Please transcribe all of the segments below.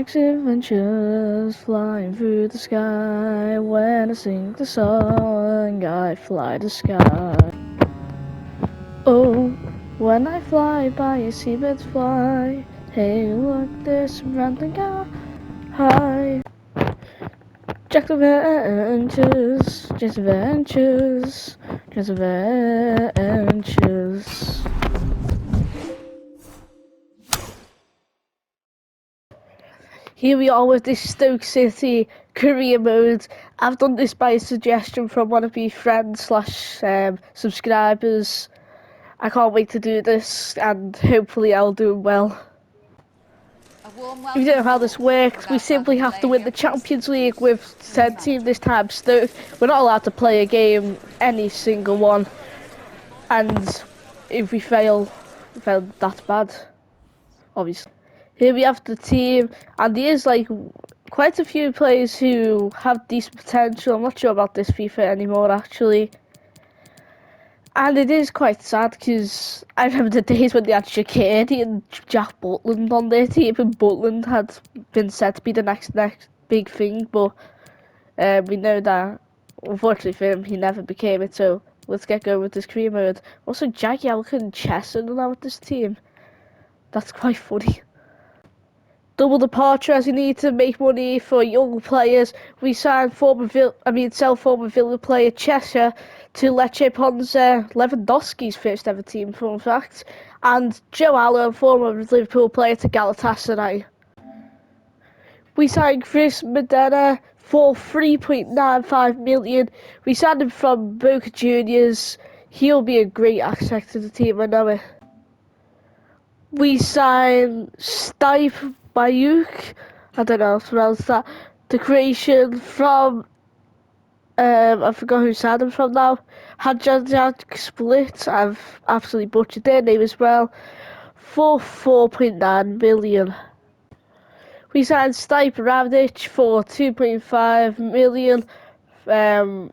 Jack's adventures flying through the sky. When I sing the song, I fly the sky. Oh, when I fly by, you see birds fly. Hey, look, there's some random guy. Hi, Jack's adventures, Jack's adventures, Jack's adventures. Here we are with this Stoke City career mode. I've done this by a suggestion from one of my friends slash subscribers. I can't wait to do this and hopefully I'll do well. If you don't know how this works, we simply have to win the Champions League with said team, this time Stoke. We're not allowed to play a game, any single one. And if we fail that's bad, obviously. Here we have the team, and there's like quite a few players who have decent potential. I'm not sure about this FIFA anymore actually. And it is quite sad because I remember the days when they had Shaqiri and Jack Butland on their team, and Butland had been said to be the next big thing, but we know that unfortunately for him he never became it, so let's get going with this career mode. Also Jackie Alkin and Chesson are now with this team. That's quite funny. Double departure as you need to make money for young players. We signed sell former Villa player Cheshire to Lecce Ponza, Lewandowski's first ever team, fun fact, and Joe Allen, former Liverpool player, to Galatasaray. We signed Chris Medina for 3.95 million. We signed him from Boca Juniors. He'll be a great asset to the team, I know it. We signed Stipe Bayuk, I don't know how to pronounce that, the creation from, I forgot who signed him from now, Hadjadjad Split, I've absolutely butchered their name as well, for 4.9 million. We signed Stipe Ravdic for 2.5 million, the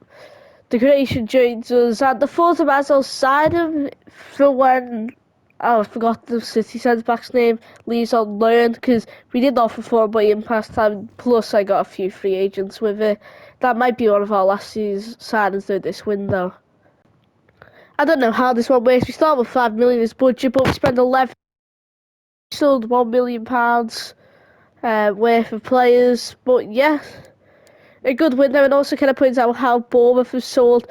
creation joins us, and the thought of Azul signed him for when, I forgot the City centre-back's name, leaves on loan, because we did offer for him, but in past time, plus I got a few free agents with it. That might be one of our last season's signings though this window. I don't know how this one works. We start with 5 million as budget, but we spend 11, sold £1 million worth of players, but yeah, a good window. And also, can I point out how Bournemouth have sold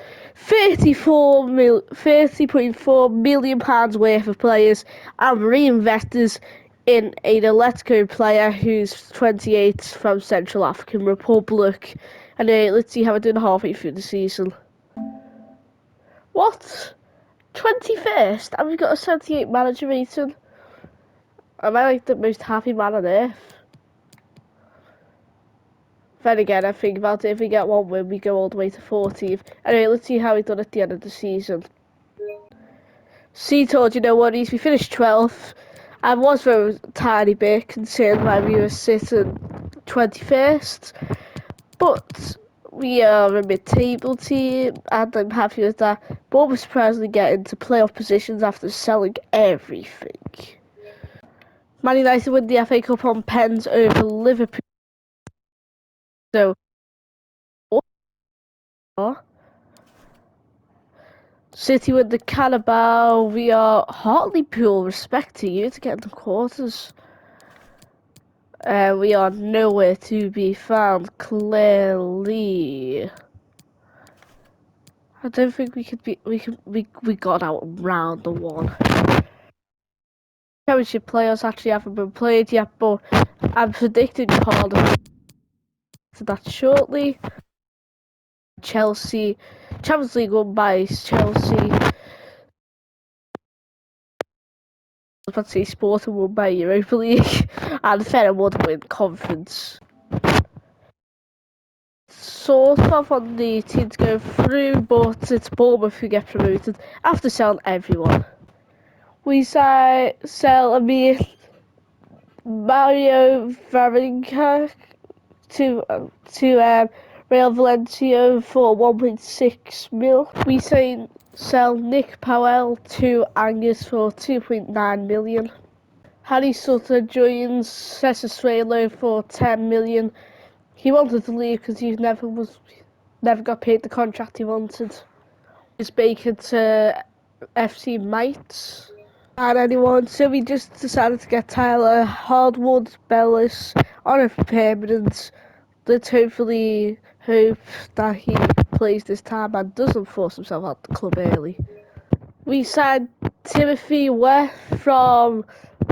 £30.4 million worth of players and reinvestors in a Atletico player who's 28 from Central African Republic. Anyway, let's see how we're doing halfway through the season. What? 21st? And we've got a 78 manager rating. Am I like the most happy man on earth? Then again, I think about it, if we get one win, we go all the way to 14th. Anyway, let's see how we done at the end of the season. Told you no worries, we finished 12th. I was for a tiny bit concerned why we were sitting 21st. But we are a mid-table team, and I'm happy with that. But we're surprisingly getting to playoff positions after selling everything. Man United win the FA Cup on pens over Liverpool. So, City with the Carabao. We are Hartlepool. Respect to you to get in the quarters. We are nowhere to be found. Clearly, I don't think we could be. We got out in round one. Championship players actually haven't been played yet, but I'm predicting Cardiff to that shortly. Chelsea, Champions League won by Chelsea. I was about to say Sporting won by Europa League, and Feyenoord would win conference. Sort of on the team to go through, but it's Bournemouth who get promoted after selling everyone. We sell Mario Varenka to Real Valencia for 1.6 mil. We sell Nick Powell to Angus for 2.9 million. Harry Sutter joins Sassuolo for 10 million. He wanted to leave because he never got paid the contract he wanted. He's Baker to FC Mainz and anyone, so we just decided to get Tyler Hardwood Bellis on a permanent. Let's hopefully hope that he plays this time and doesn't force himself out the club early. We signed Timothy Ware from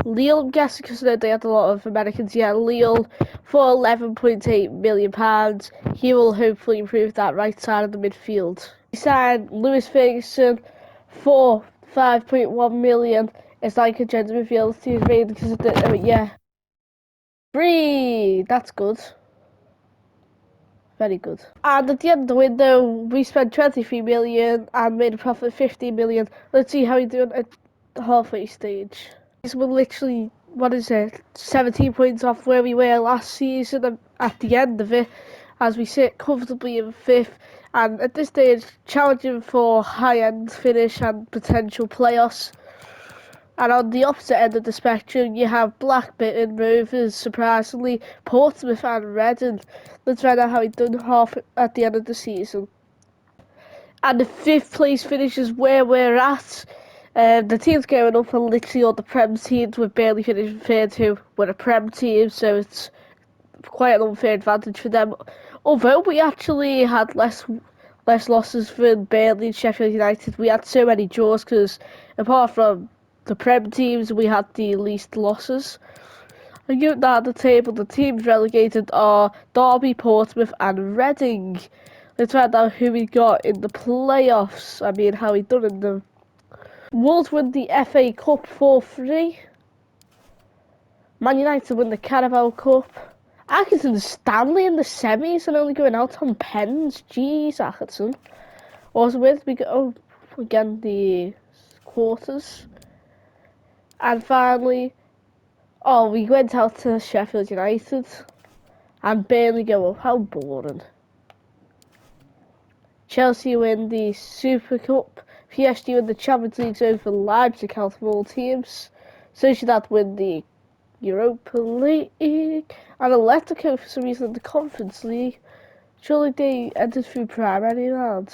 Lille, I'm guessing, because they had a lot of Americans. Yeah, Lille for £11.8 million. He will hopefully improve that right side of the midfield. We signed Lewis Ferguson for £5.1 million. It's like a gender reveal to his rating because of the, yeah. Free! That's good. Very good. And at the end of the window, we spent 23 million and made a profit of 15 million. Let's see how we do at the halfway stage. We're literally, 17 points off where we were last season, and at the end of it, as we sit comfortably in 5th, and at this stage, challenging for high-end finish and potential playoffs. And on the opposite end of the spectrum, you have Blackburn Rovers, surprisingly, Portsmouth and Reading. Let's find out how he's done half at the end of the season. And the 5th place finish is where we're at. The teams going up are literally all the Prem teams. We've barely finished third, who were a Prem team, so it's quite an unfair advantage for them. Although we actually had less losses than Burnley and Sheffield United, we had so many draws because apart from the Prem teams, we had the least losses. And you know, at the table, the teams relegated are Derby, Portsmouth, and Reading. Let's find out who we got in the playoffs. I mean, how we done in them. Wolves win the FA Cup 4-3. Man United win the Carabao Cup. Atkinson Stanley in the semis and only going out on pens. Jeez, Atkinson. Also, where did we go? Oh, again, the quarters. And finally, we went out to Sheffield United and barely go up. How boring. Chelsea win the Super Cup. PSG win the Champions League over Leipzig out of all teams. Sociedad win the Europa League. And Atletico, for some reason, in the Conference League. Surely they entered through primary round.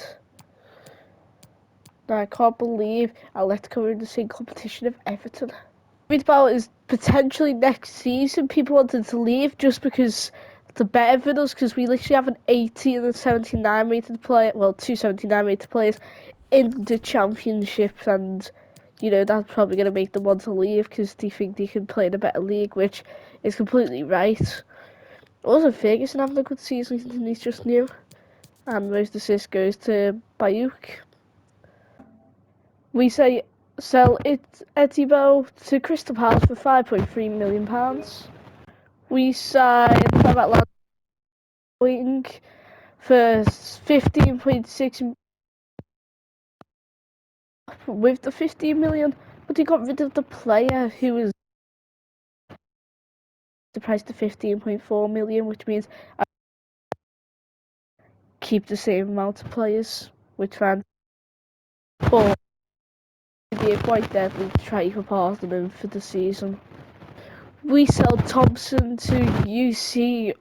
Now, I can't believe Atletico are in the same competition of Everton. Read about is potentially next season. People wanted to leave just because they're better than us, because we literally have an 80 and a 79 rated player, well, 279 rated players in the championship, and you know that's probably going to make them want to leave because they think they can play in a better league, which is completely right. Also, Ferguson having a good season, and he's just new, and most assist goes to Bayuk. We say sell Etibo to Crystal Palace for £5.3 million. We signed Private Wing for 15.6 with the 15 million, but he got rid of the player who was the price to 15.4 million, which means I keep the same amount of players, which fans but be a quite deadly try for Parthenon for the season. We sell Thompson to UC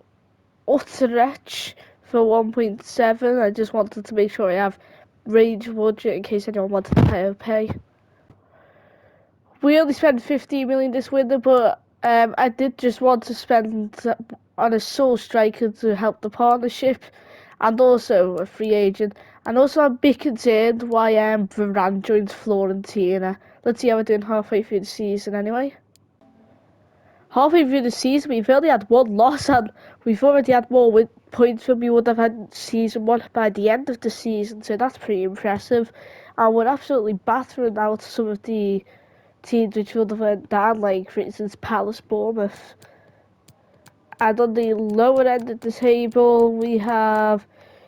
Utrecht for 1.7. I just wanted to make sure I have range budget in case anyone wanted to pay. We only spent 15 million this window, but I did just want to spend on a sole striker to help the partnership, and also a free agent. And also, I'm a bit concerned why Varane joins Fiorentina. Let's see how we're doing halfway through the season anyway. Halfway through the season, we've only had one loss, and we've already had more points than we would have had season 1 by the end of the season, so that's pretty impressive. And we're absolutely battering out some of the teams which would have went down, like for instance Palace, Bournemouth. And on the lower end of the table, we have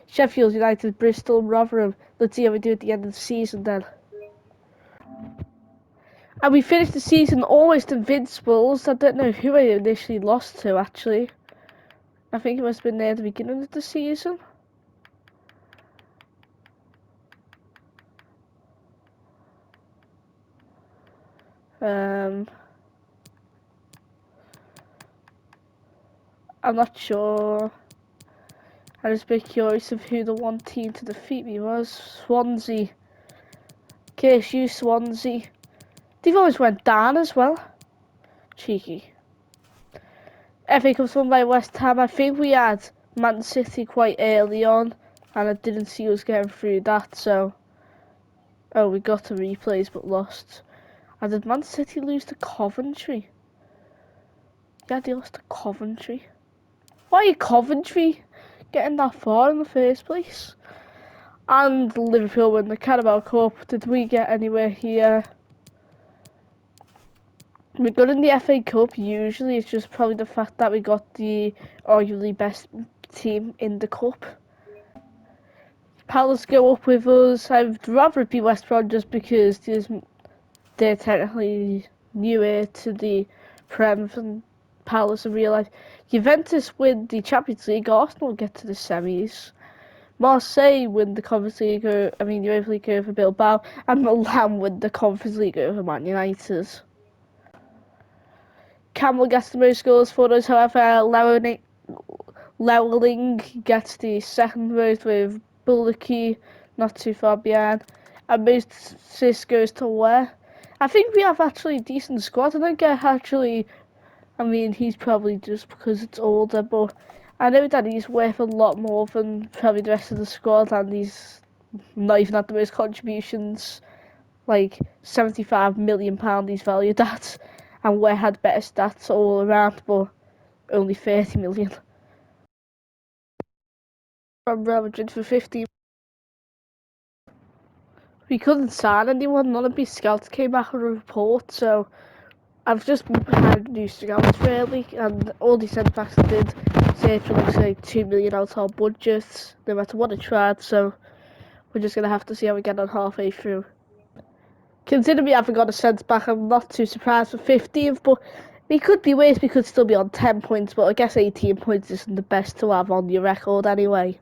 Sheffield United, Bristol, and Rotherham. Let's see how we do at the end of the season then. And we finished the season almost invincibles. I don't know who I initially lost to, actually. I think it must have been near the beginning of the season. I'm not sure. I was a bit curious of who the one team to defeat me was. Swansea. KSU Swansea. They've always went down as well. Cheeky. FA Cup's won by West Ham. I think we had Man City quite early on, and I didn't see us getting through that, so... Oh, we got to replays but lost. And did Man City lose to Coventry? Yeah, they lost to Coventry. Why are Coventry getting that far in the first place? And Liverpool win the Carabao Cup. Did we get anywhere here? We're good in the FA Cup usually. It's just probably the fact that we got the arguably best team in the cup. Palace go up with us. I'd rather it be West Brom just because they're technically newer to the Prem than Palace in real life. Juventus win the Champions League. Arsenal get to the semis. Marseille win the Conference League, Europa League over Bilbao, and Milan win the Conference League over Man United. Campbell gets the most goals for us, however, Leveling gets the second most with Bullocky not too far behind, and most assists goes to Ware. I think we have actually a decent squad. I don't get he's probably just because it's older, but I know that he's worth a lot more than probably the rest of the squad, and he's not even had the most contributions. Like £75 million he's valued at, and Ware had better stats all around, but only 30 million. From Real Madrid for 50. We couldn't sign anyone. None of my scouts came back with a report, so I've just had new scouts really, and all the centre backs I did say for like $2 million out of our budget, no matter what I tried. So we're just gonna have to see how we get on halfway through. Considering we haven't got a centre back, I'm not too surprised for 15th, but we could be worse. We could still be on 10 points, but I guess 18 points isn't the best to have on your record anyway.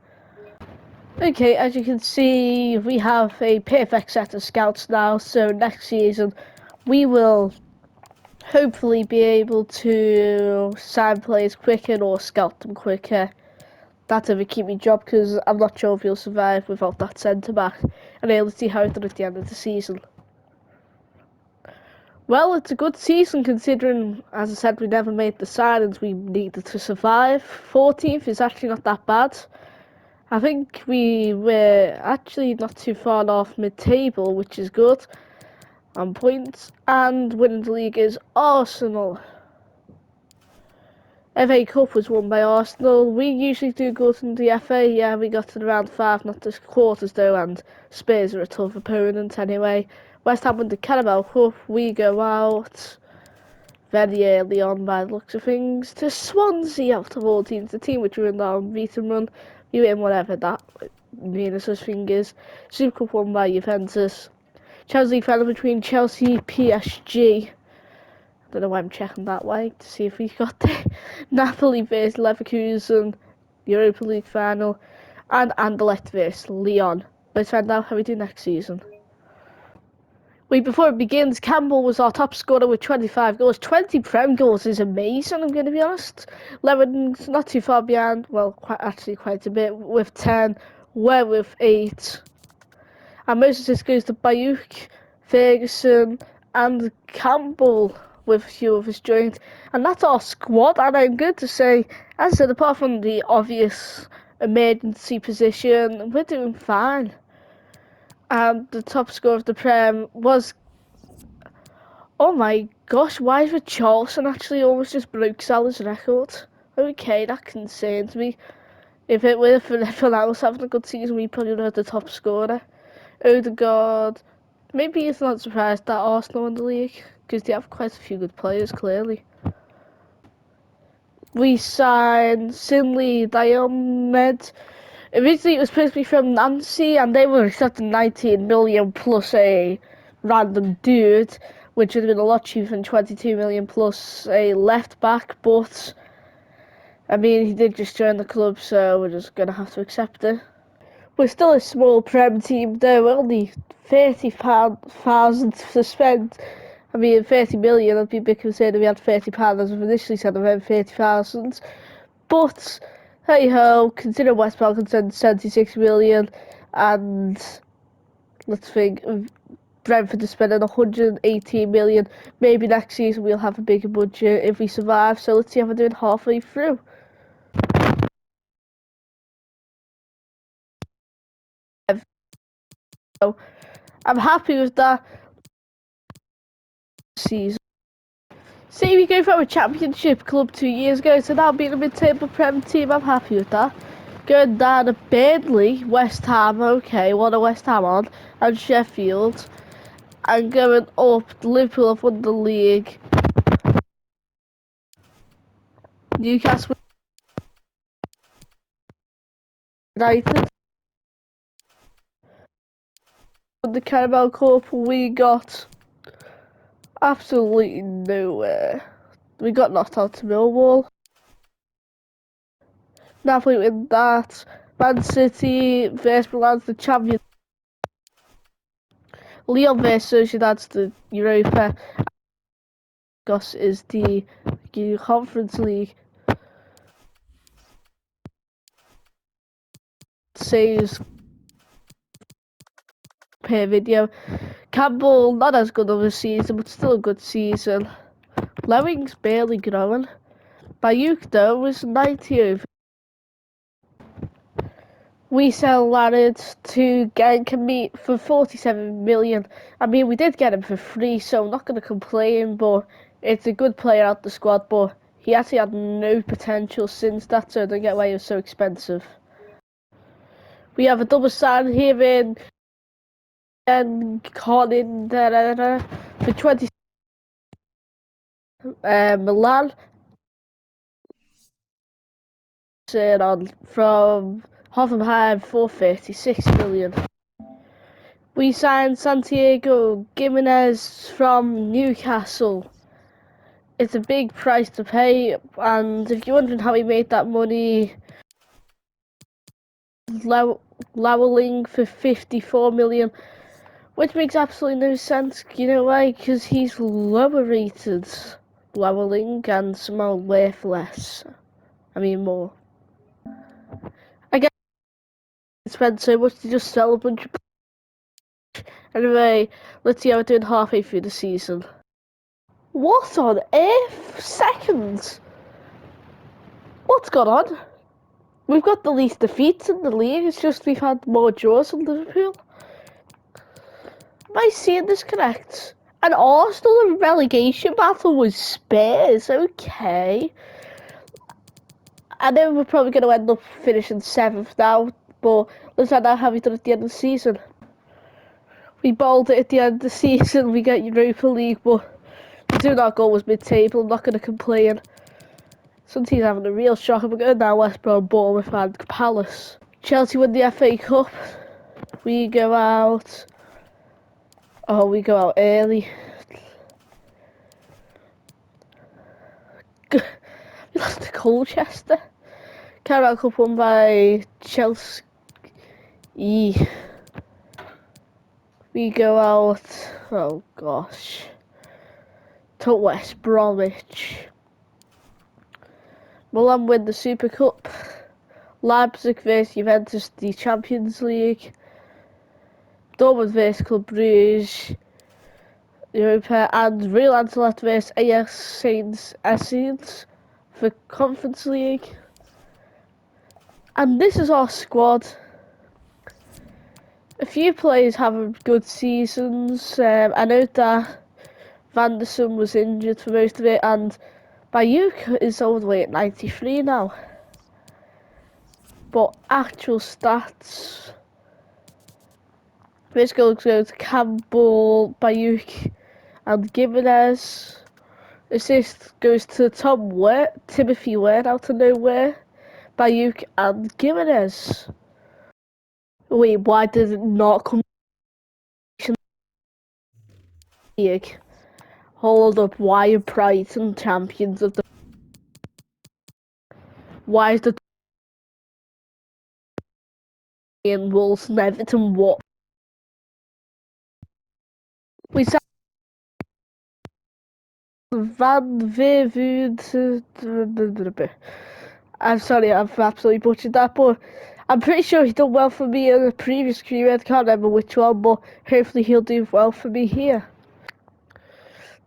Okay, as you can see, we have a perfect set of scouts now, so next season we will hopefully be able to sign players quicker or scout them quicker. That's a keep me job, because I'm not sure if you'll survive without that centre back, and able to see how it done at the end of the season. Well, it's a good season considering, as I said, we never made the signings we needed to survive. 14th is actually not that bad. I think we were actually not too far off mid-table, which is good on points, and winning the league is Arsenal. FA Cup was won by Arsenal. We usually do good in the FA. Yeah, we got to the round 5, not the quarters though, and Spurs are a tough opponent anyway. West Ham won the Carabao Cup. We go out very early on by the looks of things to Swansea out of all teams. The team which were in our unbeaten run. We win whatever that means us fingers. Super Cup won by Juventus. Champions League final between Chelsea PSG. I don't know why I'm checking that way to see if we got the Napoli versus Leverkusen Europa League final, and Anderlecht versus Lyon. Let's find out how we do next season. Wait, before it begins, Campbell was our top scorer with 25 goals. 20 Prem goals is amazing, I'm going to be honest. Levin's not too far behind, well, quite a bit, with 10. We're with 8. And most of this goes to Bayuk, Ferguson, and Campbell with a few of his joined. And that's our squad, and I'm good to say, as I said, apart from the obvious emergency position, we're doing fine. And the top scorer of the Prem was... Oh my gosh, why is Richarlison actually almost just broke Salah's record? Okay, that concerns me. If it were for everyone else having a good season, we probably would have the top scorer. Odegaard, maybe he's not surprised that Arsenal won the league, because they have quite a few good players, clearly. We signed Sinley Diomed. Originally it was supposed to be from Nancy, and they were accepting 19 million plus a random dude, which would have been a lot cheaper than 22 million plus a left back, but I mean, he did just join the club, so we're just going to have to accept it. We're still a small Prem team though, we're only £30,000 to spend. I mean, 30 million, I'd be a bit concerned if we had £30 as we've initially said, around 30,000. But hey ho, consider West Brom can send 76 million, and let's think, Brentford is spending 118 million. Maybe next season we'll have a bigger budget if we survive. So let's see how we're doing halfway through. So I'm happy with that season. See, we go from a championship club 2 years ago to now being a mid-table Prem team. I'm happy with that. Going down to Burnley, West Ham, okay, what are West Ham on? And Sheffield. And going up, Liverpool have won the league. Newcastle United won the Carabao Cup. We got absolutely nowhere. We got knocked out to Millwall. Napoli win that. Man City versus Milan's the champion. Lyon versus Sociedad's the Europa. Goss is the Conference League. Saves per video. Campbell, not as good of a season, but still a good season. Lewing's barely growing. Bayuk, though, was 90 over. We sell Larid to Genk for 47 million. I mean, we did get him for free, so I'm not going to complain, but it's a good player out the squad, but he actually had no potential since that, so I don't get why he was so expensive. We have a double sign here in and Colin for 20 Milan on from Hoffenheim for 36 million. We signed Santiago Gimenez from Newcastle. It's a big price to pay, and if you're wondering how he made that money, Loweling for 54 million, which makes absolutely no sense. You know why? Because he's lower rated, Loweling, and somehow worth less. I mean, more. I guess it spent so much to just sell a bunch of. Anyway, let's see how we're doing halfway through the season. What on earth? Seconds? What's gone on? We've got the least defeats in the league, it's just we've had more draws than Liverpool. Am I seeing this correct? And Arsenal in relegation battle with Spurs, okay. I know we're probably going to end up finishing 7th now, but let's find out how we done at the end of the season. We bowled it at the end of the season, we get Europa League, but we do not go as mid-table, I'm not going to complain. Some teams having a real shock. We're going down West Brom, Bournemouth and Palace. Chelsea win the FA Cup. We go out. Oh, we go out early. We lost to Colchester. Carabao Cup won by Chelsea. We go out. Oh gosh. To West Bromwich. Milan win the Super Cup. Leipzig vs Juventus the Champions League. Dortmund vs Club Brugge Europa, and Real Ancelotti vs AS Saints Essence for Conference League. And this is our squad. A few players having good seasons. I know that Vanderson was injured for most of it, and Bayuk is all the way at 93 now. But actual stats, first goal goes to Campbell, Bayuk, and Gimenez. Assist goes to Timothy Ware out of nowhere, Bayuk and Gimenez. Wait, why did it not come to the league? Hold up, why are Brighton champions of the... Why is the... in Wolves and Everton what? We saw Van Vervood I'm sorry, I've absolutely butchered that, but I'm pretty sure he done well for me in a previous career. I can't remember which one, but hopefully he'll do well for me here.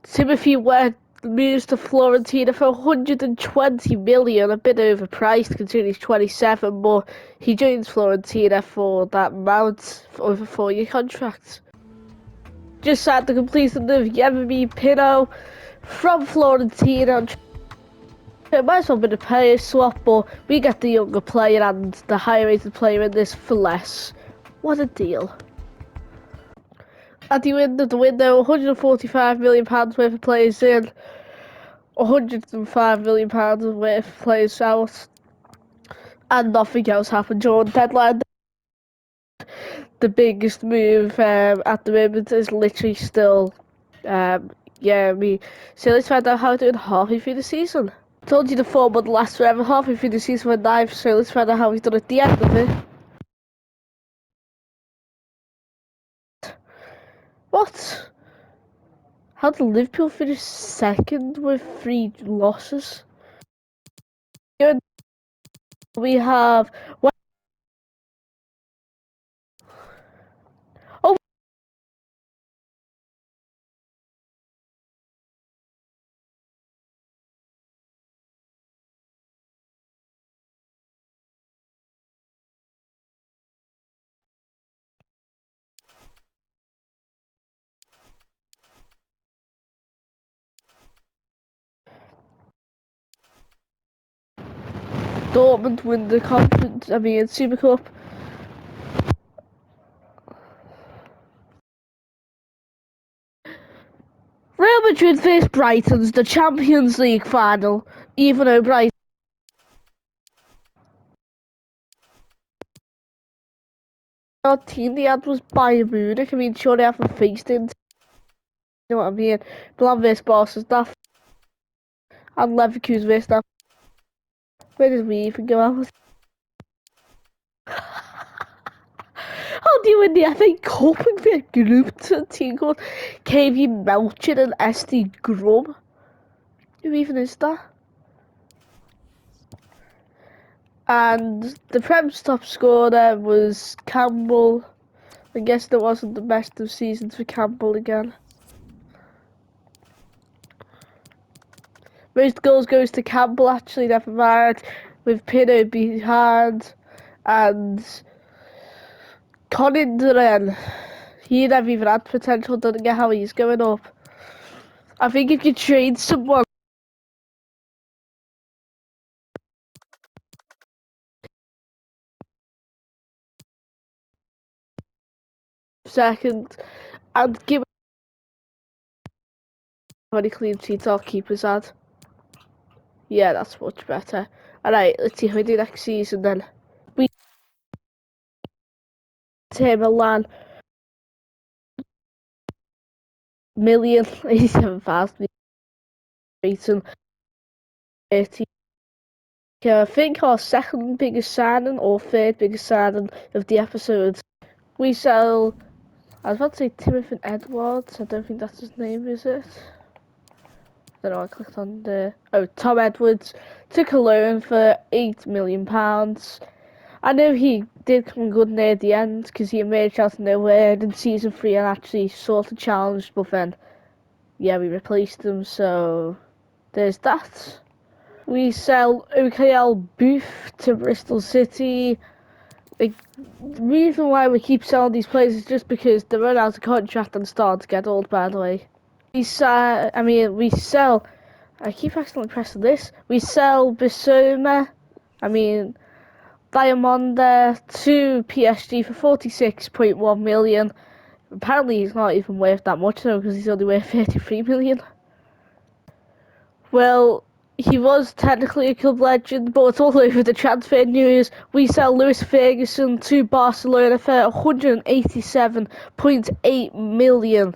Timothy West moves to Fiorentina for 120 million, a bit overpriced considering he's 27, but he joins Fiorentina for that amount over 4-year contract. Just signed the completion of Yemi Pino from Fiorentina. It might as well be a player swap, but we get the younger player and the higher rated player in this for less. What a deal. At the end of the window, £145 million worth of players in, £105 million worth of players out, and nothing else happened during the deadline. The biggest move at the moment is literally still, so let's find out how we're doing halfway through the season. Told you the form would last forever, halfway through the season with 9, so let's find out how we've done at the end of it. What? How did Liverpool finish second with 3 losses? We have... Oh, Dortmund win the Super Cup. Real Madrid face Brighton's the Champions League final, even though Brighton... Our team they had was Bayern Munich. I mean, sure they haven't faced it, you know what I mean? Milan vs Barca stuff, and Leverkusen vs stuff. Where did we even go out? How do you win the FA Cup and be a group to a team called KV Melchin and SD Grum? Who even is that? And the Prem's top scorer was Campbell. I guess that wasn't the best of seasons for Campbell again. Most goals goes to Campbell actually, never mind. With Pino behind and Coninderen. He never even had potential, doesn't get how he's going up. I think if you trade someone second and give any clean sheets our keepers had. Yeah, that's much better. Alright, let's see how we do next season then. We Tim Milan 1,087,000 rating 30. I think our second biggest signing or third biggest signing of the episode. We sell, I was about to say Timothy Edwards, I don't think that's his name, is it? I don't know, I clicked on the... Oh, Tom Edwards took a loan for £8 million. I know he did come good near the end because he emerged out of nowhere in season 3 and actually sort of challenged, but then, yeah, we replaced him, so there's that. We sell OKL Booth to Bristol City. The reason why we keep selling these players is just because they run out of contract and start to get old, by the way. We sell, I keep accidentally pressing this. We sell Bissouma, Diamonda to PSG for 46.1 million. Apparently he's not even worth that much though, because he's only worth 33 million. Well, he was technically a club legend, but it's all over the transfer news. We sell Lewis Ferguson to Barcelona for 187.8 million.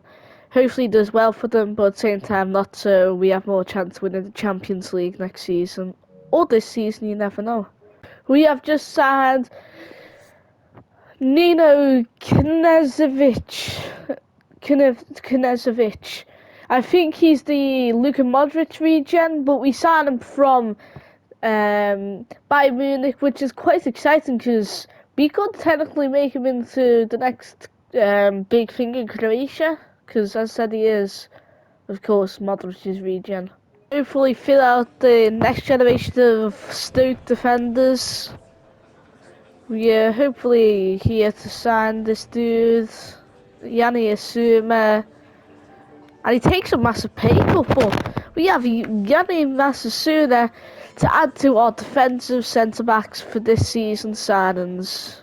Hopefully he does well for them, but at the same time not, so we have more chance of winning the Champions League next season. Or this season, you never know. We have just signed Nino Knezovic. I think he's the Luka Modric regen, but we signed him from Bayern Munich, which is quite exciting because we could technically make him into the next big thing in Croatia, because as I said, he is, of course, Modric's regen. Hopefully fill out the next generation of Stoke defenders. We're hopefully here to sign this dude, Yanni Asuma, and he takes a massive pay cut, but we have Yanni Asuma to add to our defensive centre-backs for this season's signings.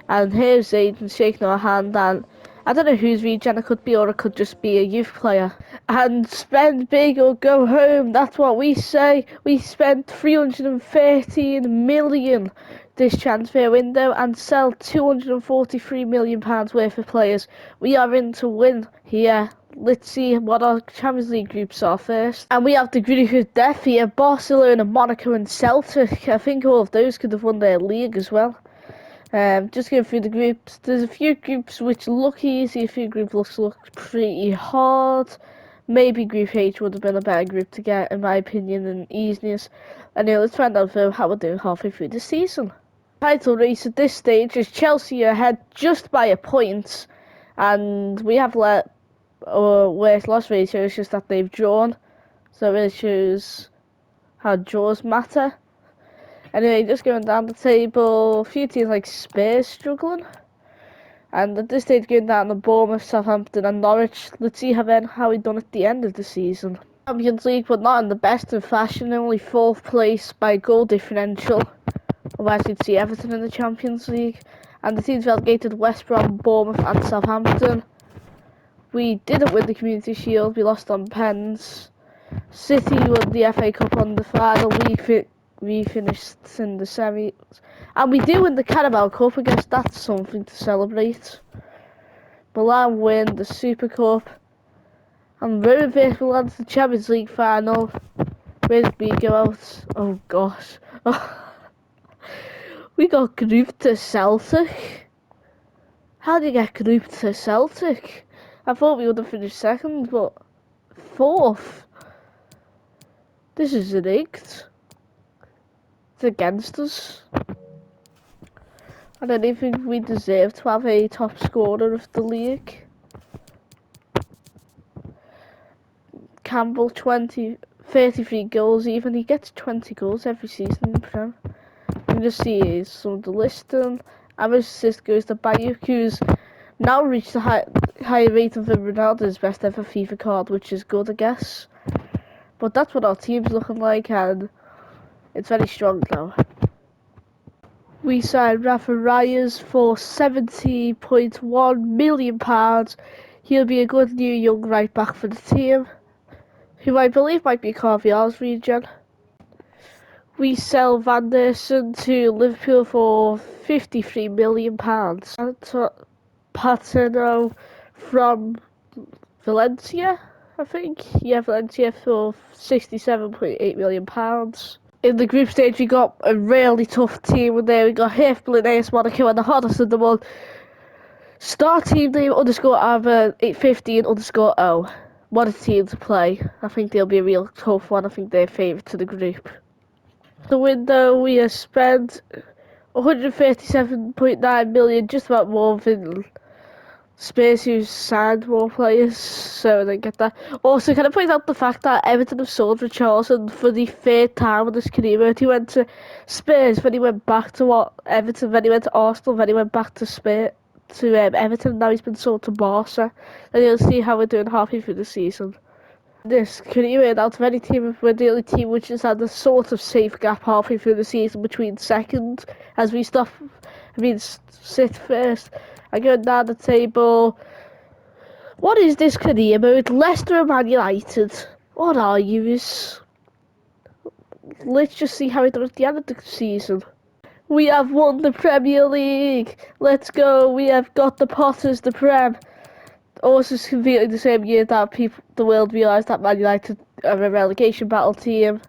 And here's the agent shaking our hand, and I don't know whose regen it could be, or it could just be a youth player. And spend big or go home, that's what we say. We spent 313 million this transfer window and sell 243 million pounds worth of players. We are in to win here. Let's see what our Champions League groups are first. And we have the group of death here: Barcelona, Monaco and Celtic. I think all of those could have won their league as well. Just going through the groups. There's a few groups which look easy, a few groups look pretty hard. Maybe Group H would have been a better group to get, in my opinion, in easiness. Anyway, let's find out how we're doing halfway through the season. Title race at this stage is Chelsea ahead just by a point, and we have let our worst loss ratio is just that they've drawn, so it really shows how draws matter. Anyway, just going down the table, a few teams like Spurs struggling, and at this stage going down to Bournemouth, Southampton and Norwich. Let's see how we done at the end of the season. Champions League, but not in the best of fashion, only 4th place by goal differential. Otherwise you'd see Everton in the Champions League. And the teams relegated: West Brom, Bournemouth and Southampton. We didn't win the Community Shield, we lost on pens. City won the FA Cup on the final, we finished in the semis. And we do win the Carabao Cup. I guess that's something to celebrate. Milan win the Super Cup. And Roma vs Milan to the Champions League final. Where did we go out? Oh gosh. We got grouped to Celtic. How do you get grouped to Celtic? I thought we would have finished 2nd, but 4th. This is rigged. It's against us. I don't even think we deserve to have a top scorer of the league. Campbell, 33 goals even. He gets 20 goals every season in the Prem. You can just see some of the listing. Average assist goes to Bayuk, who's now reached the higher rating than Ronaldo's best ever FIFA card, which is good, I guess. But that's what our team's looking like, and it's very strong now. We signed Rafa Reyes for £70.1 million. He'll be a good new young right back for the team, who I believe might be Carvalhal's regen. We sell Van der Sar to Liverpool for £53 million. Patino from Valencia, I think. Yeah, Valencia for £67.8 million. In the group stage, we got a really tough team there. We got Hertha, AS Monaco, and the hottest of them all, Star Team Name _Ava 815_0. What a team to play. I think they'll be a real tough one. I think they're favourite to the group. The window, we have spent 137.9 million, just about more than Spurs, who signed more players, so they get that. Also, can I point out the fact that Everton have sold Richarlison for the 3rd time in his career? He went to Spurs, then he went back to Everton, then he went to Arsenal, then he went back to Everton. Now he's been sold to Barca. And you'll see how we're doing halfway through the season. This career, out of any team, we're the only team which has had a sort of safe gap halfway through the season between 2nd, as we sit 1st. I go down the table. What is this career mode? Leicester and Man United. What are you? Let's just see how we do at the end of the season. We have won the Premier League. Let's go. We have got the Potters, the Prem. Also, it's completely the same year that the world realised that Man United are a relegation battle team.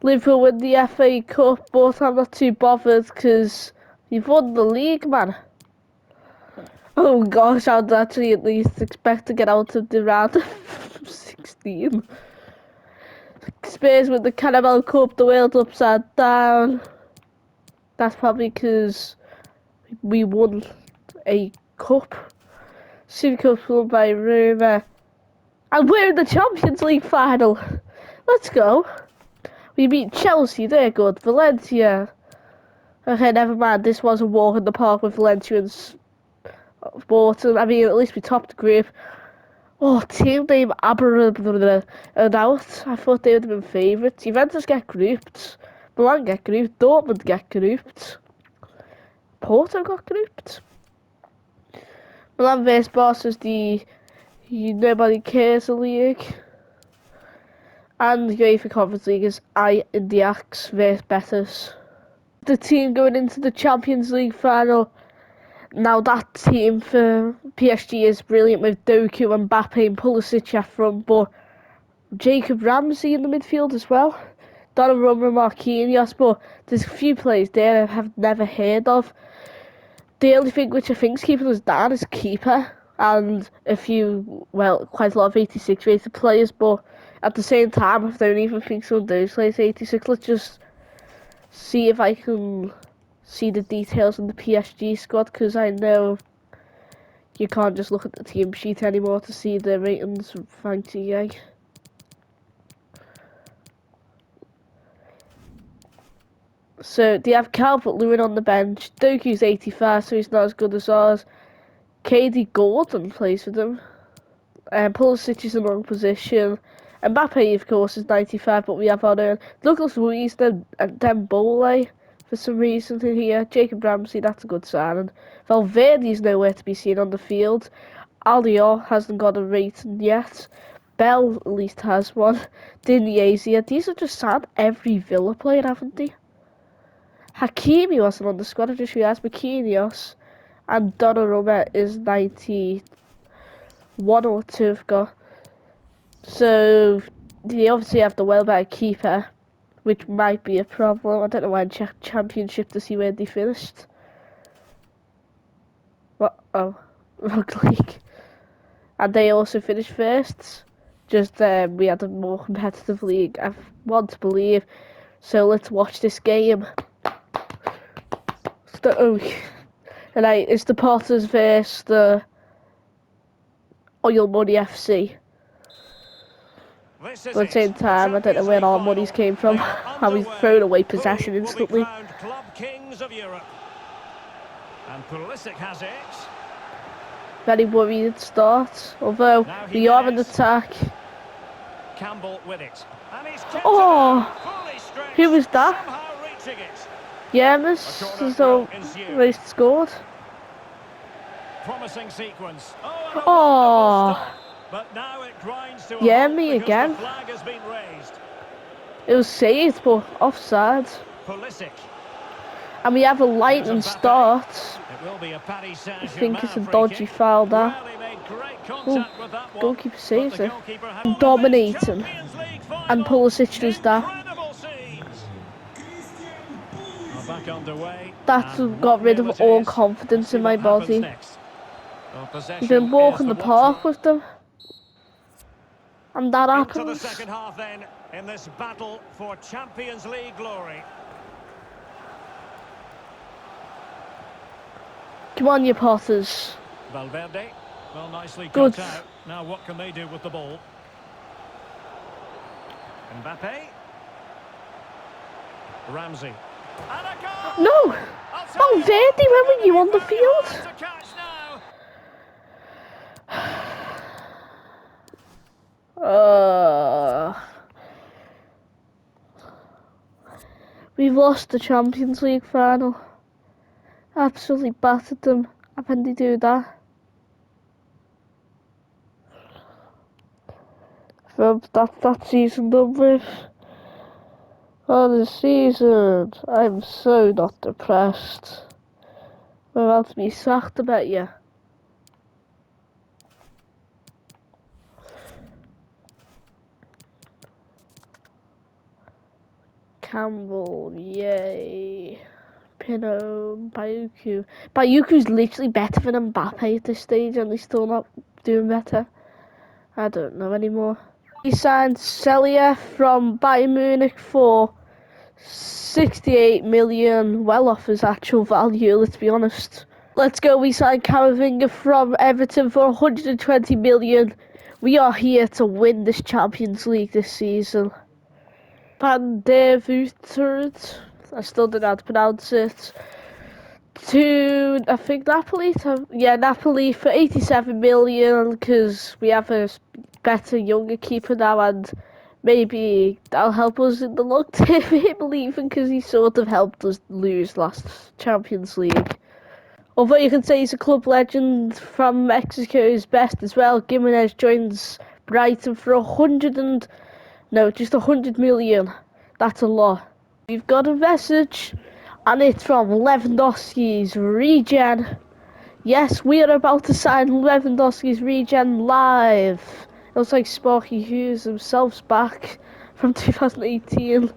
Liverpool win the FA Cup, but I'm not too bothered because you've won the league, man. Oh gosh, I'd actually at least expect to get out of the round of 16. Spurs with the Carabao Cup, the world upside down. That's probably because we won a cup. Super Cup won by Roma. And we're in the Champions League final. Let's go. We beat Chelsea, they're good. Valencia. Okay, never mind. This was a walk in the park with Valencia and Sporting. I mean, at least we topped the group. Oh, team name Aberystwyth and out. I thought they would have been favourites. Juventus get grouped. Milan get grouped. Dortmund get grouped. Porto got grouped. Milan vs Barca is the nobody cares league. And the UEFA Conference League is Ajax vs Betis. The team going into the Champions League final. Now that team for PSG is brilliant with Doku and Mbappe and Pulisic up front, but Jacob Ramsey in the midfield as well. Donnarumma, Marquinhos, but there's a few players there I have never heard of. The only thing which I think is keeping us down is keeper and a few, well, quite a lot of 86 rated players, but at the same time, I don't even think some of those players 86. Let's just see if I can see the details in the PSG squad, because I know you can't just look at the team sheet anymore to see the ratings. Thank you, guys. So they have Calvert-Lewin on the bench. Doku's 85, so he's not as good as ours. Katie Gordon plays for them. Pulisic is in the wrong position. Mbappe, of course, is 95, but we have our own. Douglas Luiz and Dembele for some reason here. Jacob Ramsey, that's a good signing. Valverde's nowhere to be seen on the field. Alio hasn't got a rating yet. Bell at least has one. Dinazia. These are just signed every Villa player, haven't they? Hakimi wasn't on the squad, I just realised. Marquinhos and Donnarumma is 91 or 2 have got. So they obviously have the well better keeper, which might be a problem. I don't know why I checked Championship to see where they finished. What? Oh, wrong league. And they also finished first. Just we had a more competitive league, I want to believe. So let's watch this game. And it's the Potters versus the Oil Money FC. But at the same time, I don't know where our monies came from. How we've thrown away possession instantly. Club kings of Europe. And Pulisic has it. Very worried start, although we are in attack. Campbell with it. And he's who was that? Yemas, so they scored. Promising sequence. But now it grinds to a me again. The flag has been raised. It was saved, but offside. Pulisic. And we have a lightning start. It will be a Paris Saint-Germain. I think it's a dodgy foul there. Ooh, goalkeeper saves it. Dominating. And Pulisic does that. That's got rid of all confidence in my body. We've been walking the park with them. And that happens. Into the second half then, in this battle for Champions League glory. Come on, you Potters. Valverde, well, nicely cut out. Now what can they do with the ball? Mbappe. Ramsey. No! Valverde, when were you on the field? We've lost the Champions League final. Absolutely battered them. How can they do that? That season done with. Oh, the season. I'm so not depressed. We're about to be sacked, I bet you. Campbell, yay. Pino, Bayuku. Bayuku's literally better than Mbappe at this stage, and he's still not doing better. I don't know anymore. He signed Celia from Bayern Munich for 68 million, well off his actual value, let's be honest. Let's go, we signed Camavinga from Everton for 120 million. We are here to win this Champions League this season. Van der Voort, I still don't know how to pronounce it. To, I think, Napoli. Napoli for 87 million because we have a better, younger keeper now, and maybe that'll help us in the long term, him leaving, because he sort of helped us lose last Champions League. Although you can say he's a club legend from Mexico's best as well. Gimenez joins Brighton for 100 million. That's a lot. We've got a message, and it's from Lewandowski's regen. Yes, we are about to sign Lewandowski's regen live. It looks like Sparky Hughes himself's back from 2018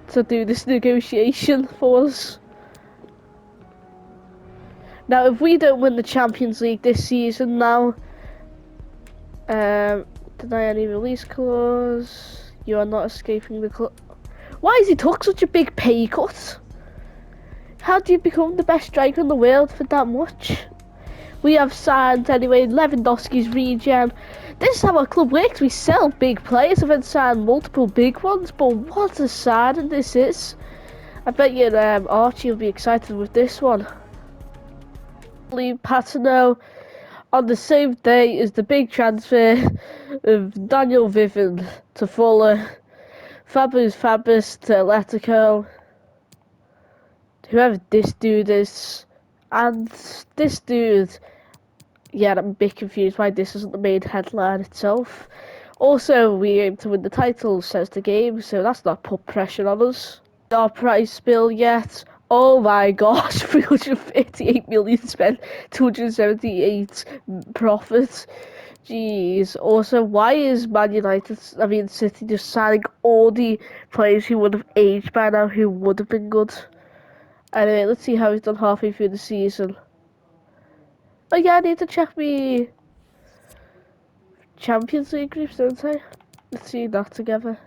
to do this negotiation for us. Now, if we don't win the Champions League this season now, deny any release clause, you are not escaping the club. Why has he took such a big pay cut? How do you become the best striker in the world for that much? We have signed, anyway, Lewandowski's regen. This is how our club works. We sell big players and then sign multiple big ones, but what a signing this is. I bet you Archie will be excited with this one. Patino on the same day as the big transfer of Daniel Vivian to Fuller, Fabus to Atletico, whoever this dude is, and this dude, yeah, I'm a bit confused why this isn't the main headline itself. Also, we aim to win the title, says the game, so that's not put pressure on us. Our price bill yet. Oh my gosh, 338 million spent, 278 profit. Jeez. Also, why is City just signing all the players who would have aged by now, who would have been good? Anyway, let's see how he's done halfway through the season. Oh yeah, I need to check me Champions League groups, don't I? Let's see that together.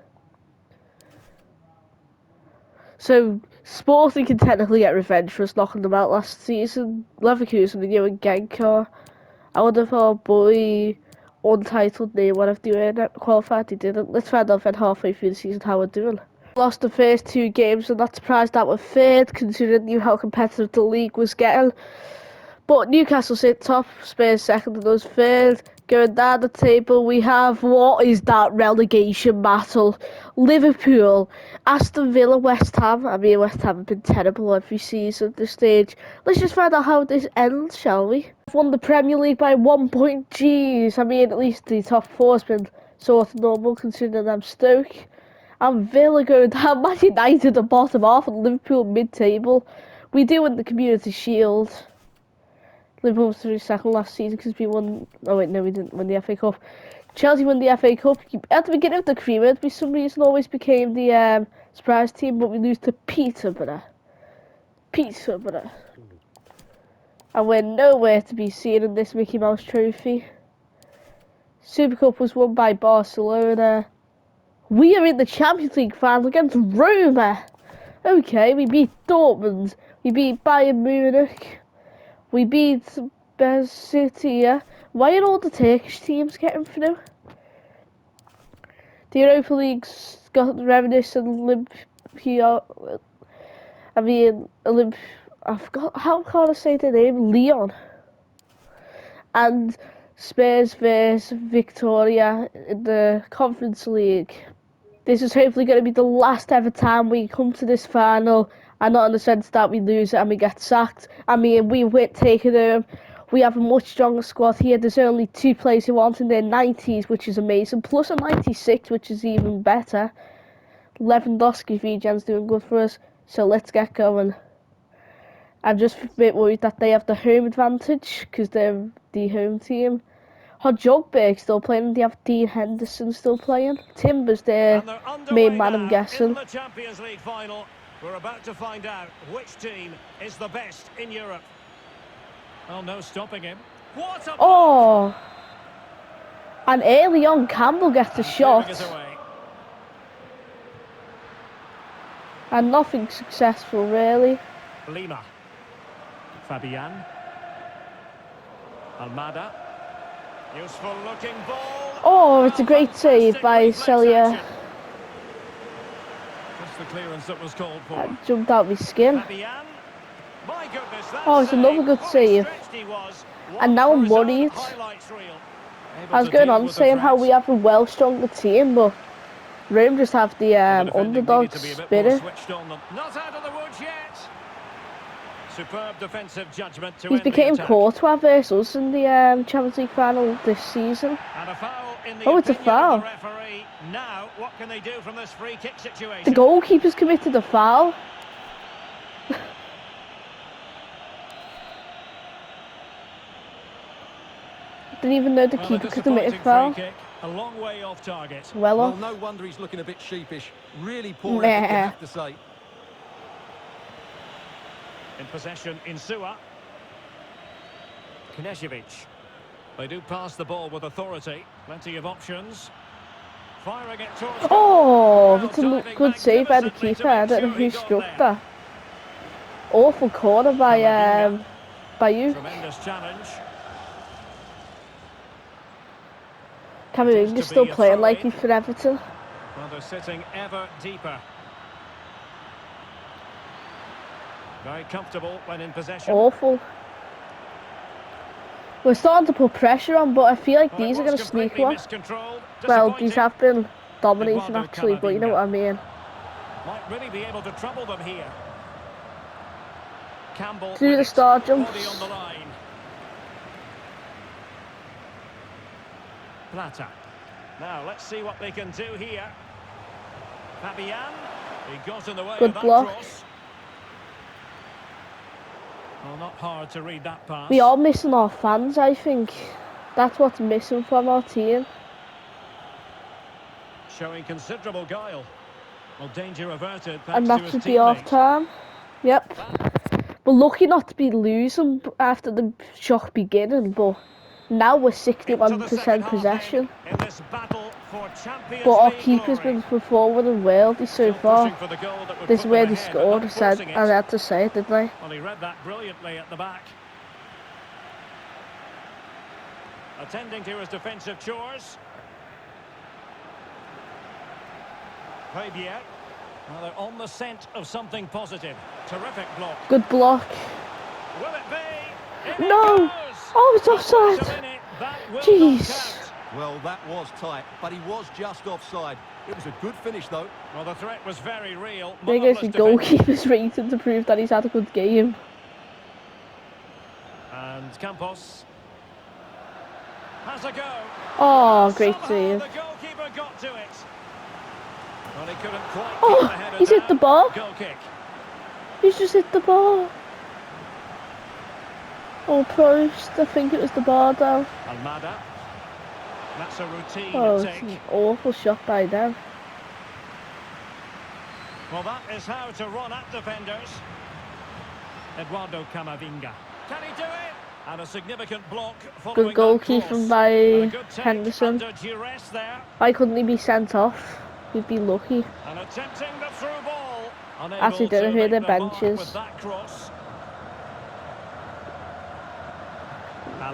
So, Sporting can technically get revenge for us knocking them out last season. Leverkusen, the and Genk are. I wonder if our boy Untitled name would have qualified. He didn't. Let's find out then halfway through the season how we're doing. Lost the first two games, and not surprised that we're third, considering how competitive the league was getting. But Newcastle sit top, Spurs second, and us third. Going down the table, we have, what is that relegation battle? Liverpool, Aston Villa, West Ham. West Ham have been terrible every season at this stage. Let's just find out how this ends, shall we? We've won the Premier League by 1 point. Jeez, at least the top four's been sort of normal, considering I'm Stoke. And Villa going down, Man United at the bottom half, and Liverpool mid-table. We do win the Community Shield. Liverpool was through second last season because we won. Oh wait, no, we didn't win the FA Cup. Chelsea won the FA Cup at the beginning of the career. For some reason, always became the surprise team, but we lose to Peterborough. And we're nowhere to be seen in this Mickey Mouse Trophy. Super Cup was won by Barcelona. We are in the Champions League final against Roma. Okay, we beat Dortmund. We beat Bayern Munich. We beat City, yeah. Why are all the Turkish teams getting through? The Europa League's got reminiscent Olympia. I forgot, how can I say the name? Leon. And Spurs vs Victoria in the Conference League. This is hopefully going to be the last ever time we come to this final, and not in the sense that we lose it and we get sacked. We win taking them. We have a much stronger squad here. There's only 2 players who aren't in their 90s, which is amazing, plus a 96, which is even better. Lewandowski's regen's doing good for us, so let's get going. I'm just a bit worried that they have the home advantage because they're the home team. Hodjogberg still playing, they have Dean Henderson still playing. Timber's their main man, I'm guessing. In the Champions League final, we're about to find out which team is the best in Europe. Oh, no stopping him. What a oh! And early on, Campbell gets a shot. And nothing successful, really. Lima. Fabian. Almada. Useful looking ball. Oh, it's a great save by Celia. Just the clearance that was called for. That jumped out my skin. Fabian. My goodness, Oh, it's another good save. And now I'm worried. I was going on saying how we have a well stronger team, but Rome just have the underdog spirit. Not out of the woods yet. Superb defensive judgment to He's became Courtois versus us in the Champions League final this season. And a foul in the oh, it's a foul. Now, what can they do from this free kick situation? The goalkeeper's committed a foul. Didn't even know the keeper could commit a foul. A long way off target. Well off. No wonder he's looking a bit sheepish. Really poor effort, I have to say. In possession, Insua. Knežević. They do pass the ball with authority. Plenty of options. Firing it towards... Oh, it's a good save by the keeper. I don't know who struck that. Awful corner by you. Tremendous challenge. Camavinga's still playing like he's for Everton. Well, they're sitting ever deeper. Very comfortable when in possession. Awful. We're starting to put pressure on, but I feel like these are going to sneak one. Well, these have been dominating actually, but you know what I mean. Might really be able to trouble them here. Campbell do the star jumps. on the line. Plata. Now let's see what they can do here. Fabian. He got in the way Good of that block. cross. Well, not hard to read that pass. We are missing our fans, I think. That's what's missing from our team. Showing considerable guile. Well, danger averted. And that should be half time. Yep. We're lucky not to be losing after the shock beginning, but now we're 61% possession. In this battle for but our keeper's been forward and worldly so far. This is where they scored, I had to say it, didn't I? Well, he read that brilliantly at the back. Attending to his defensive chores. Fabian. Well, they're on the scent of something positive. Terrific block. Good block. Will it be? No! Oh, it's offside. Jeez. Well, that was tight, but he was just offside. It was a good finish, though. Well, the threat was very real. There goes the goalkeeper's rating to prove that he's had a good game. And Campos has a go. Oh, great save. The goalkeeper got to it. Well, he couldn't quite oh, keep the header he's down. hit the ball. Goal kick. He's just hit the ball. Oh, Prost, I think it was the bar down. Almada. That's a routine it's an awful shot by them. Well, that is how to run at defenders. Eduardo Camavinga. Can he do it? And a significant block. Good goalkeeping by Henderson. Why couldn't he be sent off? He'd be lucky. And attempting the through ball. Actually, don't know who their bench is.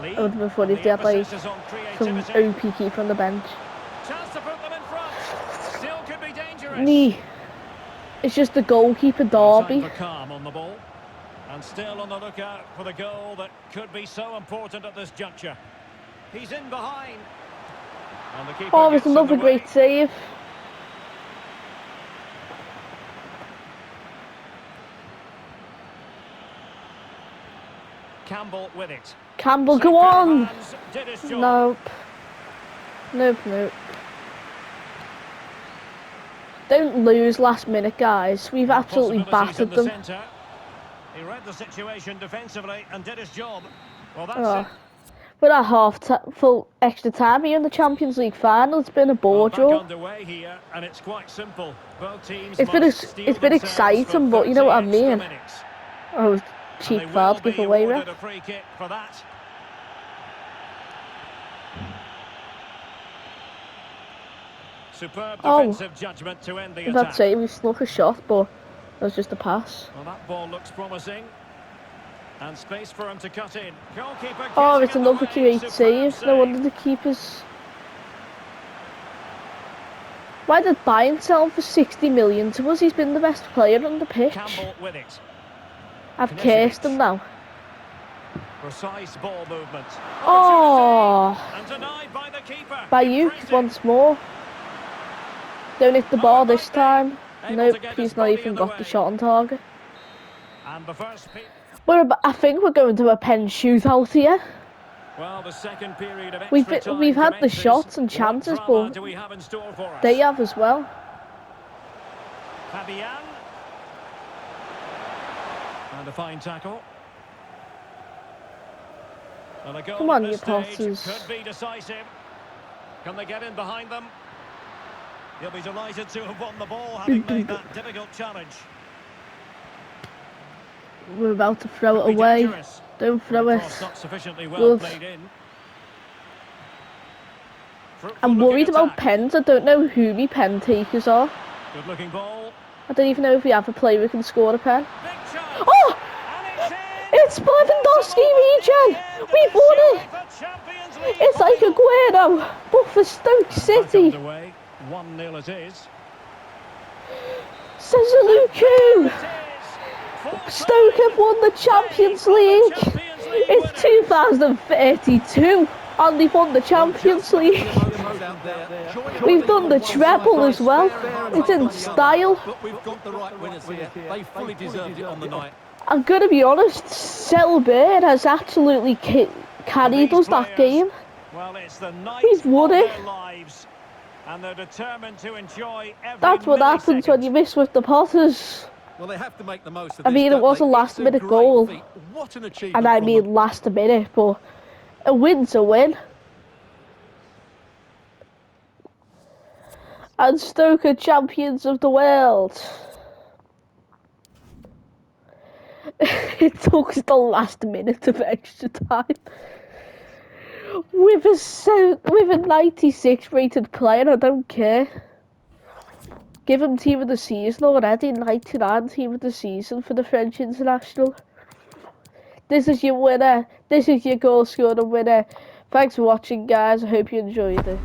It would have been funny if they had like some OP keeper on the bench. Chance to put them in front. Still could be dangerous. Nee. It's just the goalkeeper derby. Calm on the ball. And still on the lookout for the goal that could be so important at this juncture. He's in behind. And the keeper it's another great save. Campbell with it. Campbell, go on! Nope. Nope. Don't lose last minute, guys. We've absolutely battered them. He read the situation defensively and did his job. Well, that's it. We're at full extra time here in the Champions League final. It's been a bore draw. Underway here, and it's quite simple. Both teams it's been exciting, but you know what I mean. Oh, cheap foul to give away, ref. Superb Oh, defensive judgment to end the that's attack. it. We snuck a shot, but that was just a pass. Well, that ball looks promising. And space for him to cut in. Goalkeeper Oh, getting it's in the another way. great Superb save. No wonder save. the keepers. Why did Bayern sell him for 60 million to us? He's been the best player on the pitch. Campbell with it. I've cursed him now. Precise ball movement. Oh, And denied by the keeper. Bayuk Impressive. once more. Don't hit the ball this time. Able Nope, to get he's his not body even in got the way. shot on target. And the first I think we're going to a pen shootout here. well, the second period of We've extra time had the commences. shots and What chances, drama but do we have in store for us? they have as well. Fabian. And a fine tackle. And a goal Come on, at this you stage Potters. could be decisive. Can they get in behind them? He'll be delighted to have won the ball, having made that difficult challenge. We're about to throw Could it be away. dangerous. Don't throw The it. cross not sufficiently well Good. played in. Fruitful I'm looking worried about attack. pens. I don't know who my pen takers are. Good looking ball. I don't even know if we have a player who can score a pen. Big chance. Oh! And it's in. It's Lewandowski region! We've won it! It's like Aguero, but for Stoke City. 1-0 it is. Suzuki! Stoke have won the Champions League. It's 2032 and they've won the Champions League. We've done the treble as well. It's in style. But we've got the right winners here. They fully deserved it on the night. I'm gonna be honest, Selberg has absolutely carried us that game. Well, it's the night We've won of it. their lives, and they're determined to enjoy every That's what happens when you miss with the Potters. Well, they have to make the most of I this, mean, it don't was a they? last It's minute great goal. feat. What an achievement And I from mean them. last minute, but a win's a win. And Stoke are champions of the world. It took the last minute of extra time. With a 96 rated player, I don't care. Give him team of the season already, 99 team of the season for the French international. This is your winner. This is your goal scorer winner. Thanks for watching, guys. I hope you enjoyed it.